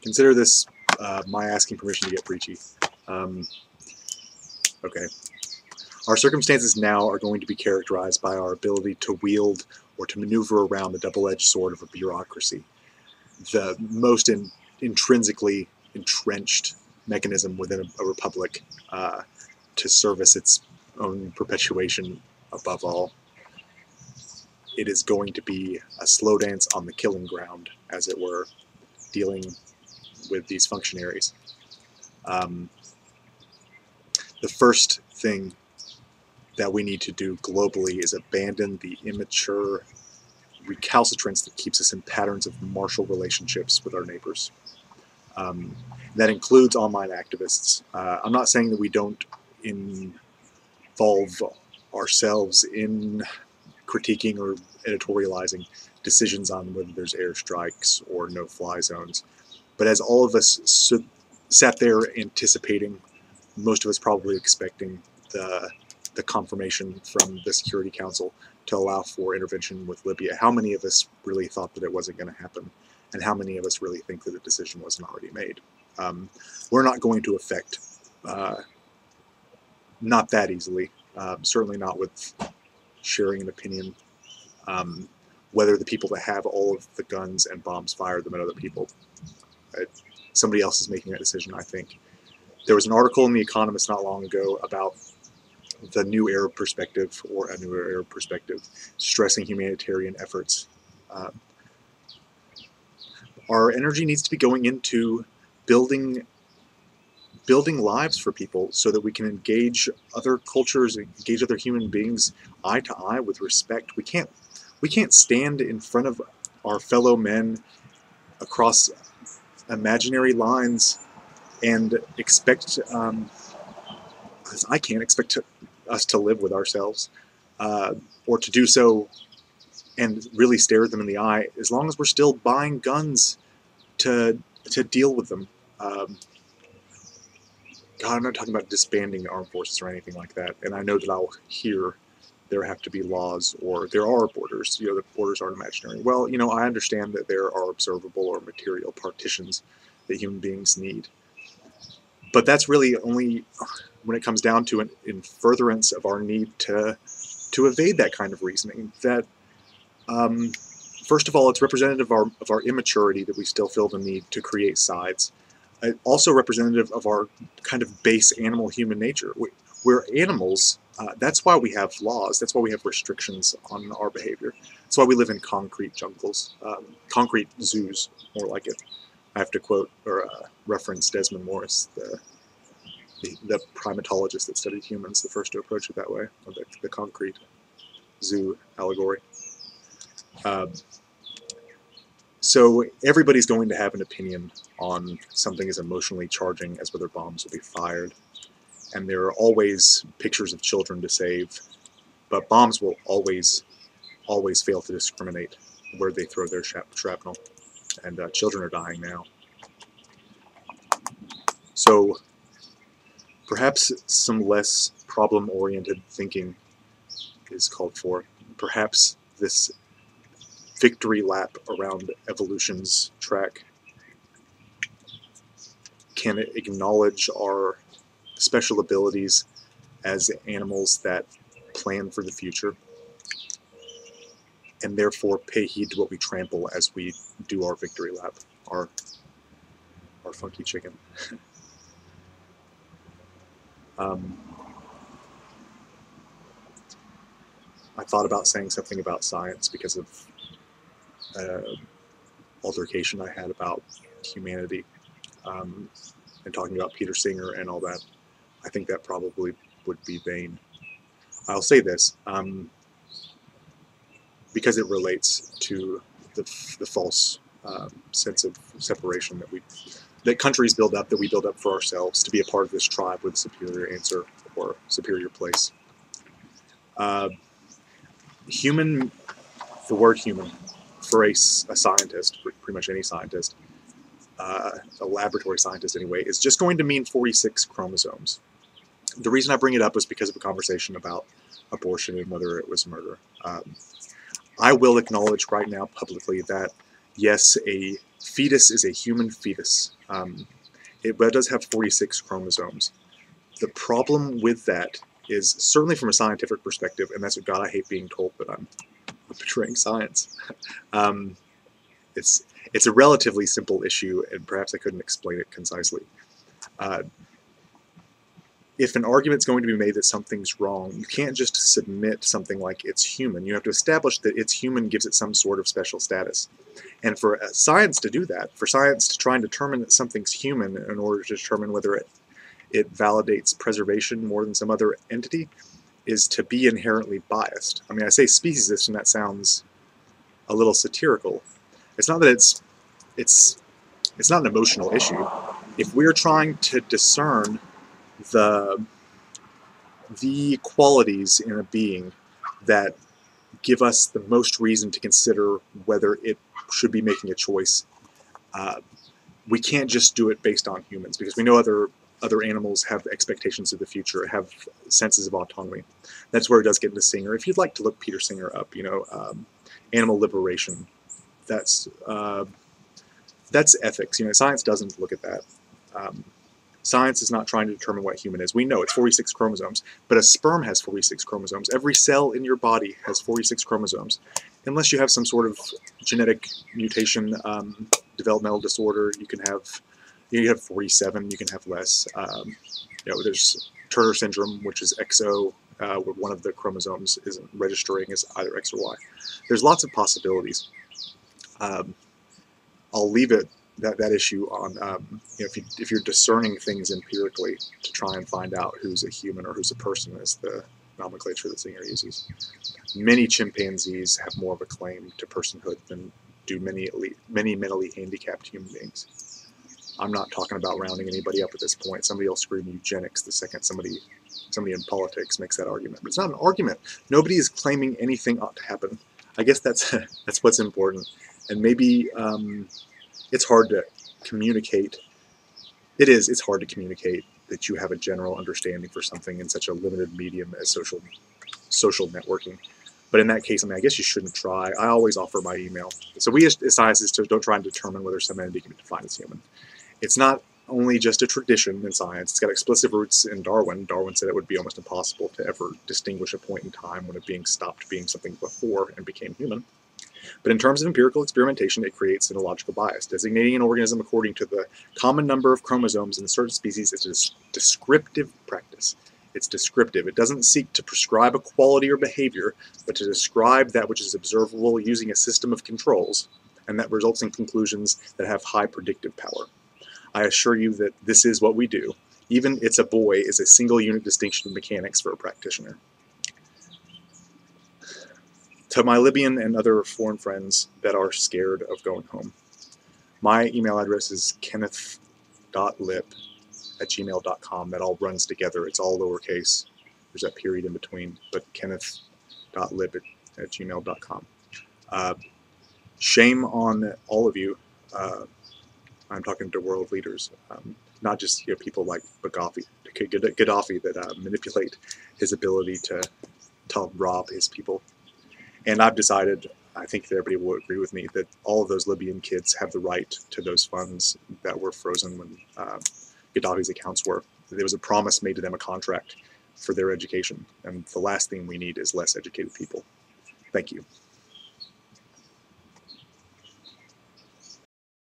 consider this my asking permission to get preachy. Okay. Our circumstances now are going to be characterized by our ability to wield or to maneuver around the double-edged sword of a bureaucracy, the most intrinsically entrenched mechanism within a republic to service its own perpetuation above all. It is going to be a slow dance on the killing ground, as it were, dealing with these functionaries. The first thing that we need to do globally is abandon the immature recalcitrance that keeps us in patterns of martial relationships with our neighbors. That includes online activists. I'm not saying that we don't involve ourselves in critiquing or editorializing decisions on whether there's airstrikes or no-fly zones. But as all of us sat there anticipating, most of us probably expecting the confirmation from the Security Council to allow for intervention with Libya, how many of us really thought that it wasn't going to happen? And how many of us really think that the decision wasn't already made? We're not going to affect, not that easily, certainly not with sharing an opinion, whether the people that have all of the guns and bombs fire them at other people. Somebody else is making that decision, I think. There was an article in The Economist not long ago about the New Arab Perspective, or a New Arab Perspective, stressing humanitarian efforts. Our energy needs to be going into building lives for people so that we can engage other cultures, engage other human beings eye to eye with respect. We can't stand in front of our fellow men across imaginary lines and expect, I can't expect us to live with ourselves, or to do so and really stare at them in the eye, as long as we're still buying guns to deal with them. God, I'm not talking about disbanding the armed forces or anything like that. And I know that I'll hear there have to be laws, or there are borders. The borders aren't imaginary. Well, I understand that there are observable or material partitions that human beings need. But that's really only when it comes down to in furtherance of our need to evade that kind of reasoning. That, first of all, it's representative of our immaturity that we still feel the need to create sides. Also representative of our kind of base animal human nature. We're animals. That's why we have laws. That's why we have restrictions on our behavior. That's why we live in concrete jungles, concrete zoos, more like it. I have to quote or reference Desmond Morris, the primatologist that studied humans, the first to approach it that way, the concrete zoo allegory. So everybody's going to have an opinion on something as emotionally charging as whether bombs will be fired. And there are always pictures of children to save, but bombs will always fail to discriminate where they throw their shrapnel. And children are dying now. So perhaps some less problem-oriented thinking is called for. Perhaps this victory lap around evolution's track can acknowledge our special abilities as animals that plan for the future, and therefore pay heed to what we trample as we do our victory lap, our funky chicken. I thought about saying something about science because of altercation I had about humanity, and talking about Peter Singer and all that. I think that probably would be vain. I'll say this, because it relates to the false sense of separation that countries build up, that we build up for ourselves to be a part of this tribe with a superior answer or superior place. Human, the word human, for a scientist, pretty much any scientist, a laboratory scientist anyway, is just going to mean 46 chromosomes. The reason I bring it up is because of a conversation about abortion and whether it was murder. I will acknowledge right now publicly that, yes, a fetus is a human fetus. But it does have 46 chromosomes. The problem with that is, certainly from a scientific perspective, and that's what God, I hate being told that I'm betraying science. um, it's a relatively simple issue, and perhaps I couldn't explain it concisely. Uh, if an argument's going to be made that something's wrong, you can't just submit something like it's human. You have to establish that it's human gives it some sort of special status. And for science to do that, for science to try and determine that something's human in order to determine whether it validates preservation more than some other entity, is to be inherently biased. I mean, I say speciesist, and that sounds a little satirical. It's not that it's not an emotional issue. If we're trying to discern the qualities in a being that give us the most reason to consider whether it should be making a choice, we can't just do it based on humans, because we know other animals have expectations of the future, have senses of autonomy. That's where it does get into Singer. If you'd like to look Peter Singer up, animal liberation, that's ethics. Science doesn't look at that. Science is not trying to determine what human is. We know it's 46 chromosomes, but a sperm has 46 chromosomes. Every cell in your body has 46 chromosomes. Unless you have some sort of genetic mutation, developmental disorder, you have 47, you can have less. There's Turner syndrome, which is XO, where one of the chromosomes isn't registering as either X or Y. There's lots of possibilities. I'll leave that issue on, if you're discerning things empirically to try and find out who's a human or who's a person, is the nomenclature that Singer uses. Many chimpanzees have more of a claim to personhood than do many mentally handicapped human beings. I'm not talking about rounding anybody up at this point. Somebody will scream eugenics the second somebody in politics makes that argument. But it's not an argument. Nobody is claiming anything ought to happen. I guess that's what's important. And maybe it's hard to communicate. It's hard to communicate that you have a general understanding for something in such a limited medium as social networking. But in that case, I guess you shouldn't try. I always offer my email. So we as scientists don't try and determine whether some entity can be defined as human. It's not only just a tradition in science. It's got explicit roots in Darwin. Darwin said it would be almost impossible to ever distinguish a point in time when a being stopped being something before and became human. But in terms of empirical experimentation, it creates an illogical bias. Designating an organism according to the common number of chromosomes in a certain species is a descriptive practice. It's descriptive. It doesn't seek to prescribe a quality or behavior, but to describe that which is observable using a system of controls, and that results in conclusions that have high predictive power. I assure you that this is what we do. Even "it's a boy" is a single unit distinction of mechanics for a practitioner. To my Libyan and other foreign friends that are scared of going home, my email address is kenneth.lip@gmail.com. That all runs together. It's all lowercase. There's that period in between, but kenneth.lip@gmail.com. Shame on all of you. I'm talking to world leaders, not just people like Gaddafi that manipulate his ability to rob his people. And I've decided, I think that everybody will agree with me, that all of those Libyan kids have the right to those funds that were frozen when Gaddafi's accounts were. There was a promise made to them, a contract for their education. And the last thing we need is less educated people. Thank you.